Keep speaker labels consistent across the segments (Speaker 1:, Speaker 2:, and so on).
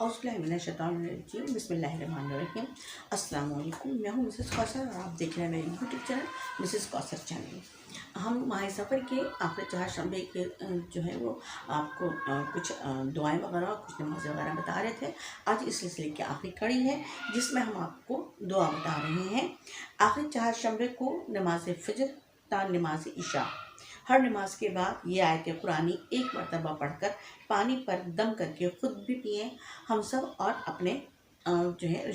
Speaker 1: औज़ुबिल्लाहिमिनश्शैतानिर्रजीम बिस्मिल्लाहिर्रहमानिर्रहीम। अस्सलाम वालेकुम, मैं हूँ मिसेस कौसर और आप देख रहे हैं मेरे YouTube channel Mrs Kausar channel. हम माह सफ़र के आखिरी 4 शंबे के जो है वो आपको कुछ दुआएं वगैरह और कुछ नमाज़ें वगैरह बता रहे थे। आज इस सिलसिले की आखिरी कड़ी है जिसमें हम आपको दुआ बता रहे हैं। आखिरी 4 शंबे को नमाज फ़जर ता नमाज इशा, हर नमाज के बाद ये आयत कुरानी एक मरतबा पढ़कर पानी पर दम करके ख़ुद भी पिएँ, हम सब और अपने जो है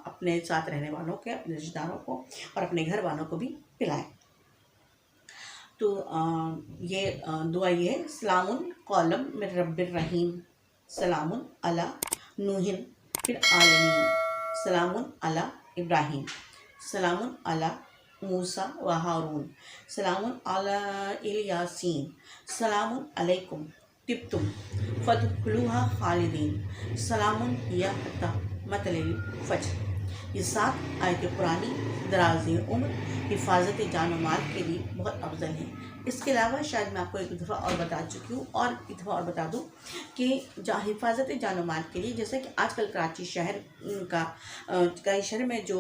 Speaker 1: अपने साथ रहने वालों के, अपने रिश्तेदारों को और अपने घर वालों को भी पिलाएं। तो ये दुआ ये है, सलामुन कौलम मिर रब्बिर रहीम, सलामुन अला नूहिन फिर आलमीन, सलामुन अला इब्राहीम, सलामुन अला मूसा व हारून, सलामुन अला यासीन, सलामुन अलैकुम तिब्तुम फदखुलूहा खालिदीन, सलामुन हिया हत्ता मतलिल फज्र। ये 7 आयत कुरानी दराज़ उम्र, हिफाजत जान और माल के लिए बहुत अफजल है। इसके अलावा शायद मैं आपको एक दफ़ा और बता चुकी हूँ और एक दफ़ा और बता दूँ कि हिफाजत जान और माल के लिए, जैसे कि आजकल कराची शहर का कई शहर में जो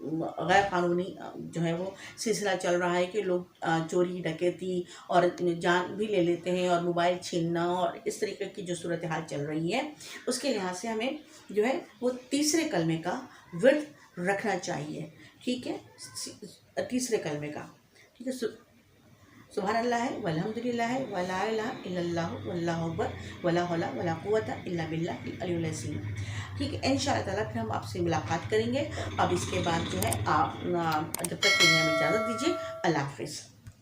Speaker 1: गैर कानूनी जो है वो सिलसिला चल रहा है कि लोग चोरी डकैती और जान भी ले लेते हैं और मोबाइल छीनना और इस तरीके की जो सूरत हाल चल रही है, उसके लिहाज से हमें जो है वो तीसरे कलमे का विर्द रखना चाहिए। ठीक है, तीसरे कलमे का, ठीक है। सुभान अल्लाह है वल्हम्दुलिल्लाह है वला इलाहा इल्लल्लाह वल्लाहु अकबर वला हौला वला कुव्वता इल्ला बिल्लाहिल अलियुल अज़ीम। ठीक है, इंशाअल्लाह ताला फिर हम आपसे मुलाकात करेंगे। अब इसके बाद जो है आप जब तक के लिए हमें इजाज़त दीजिए। अल्लाह हाफ़िज़।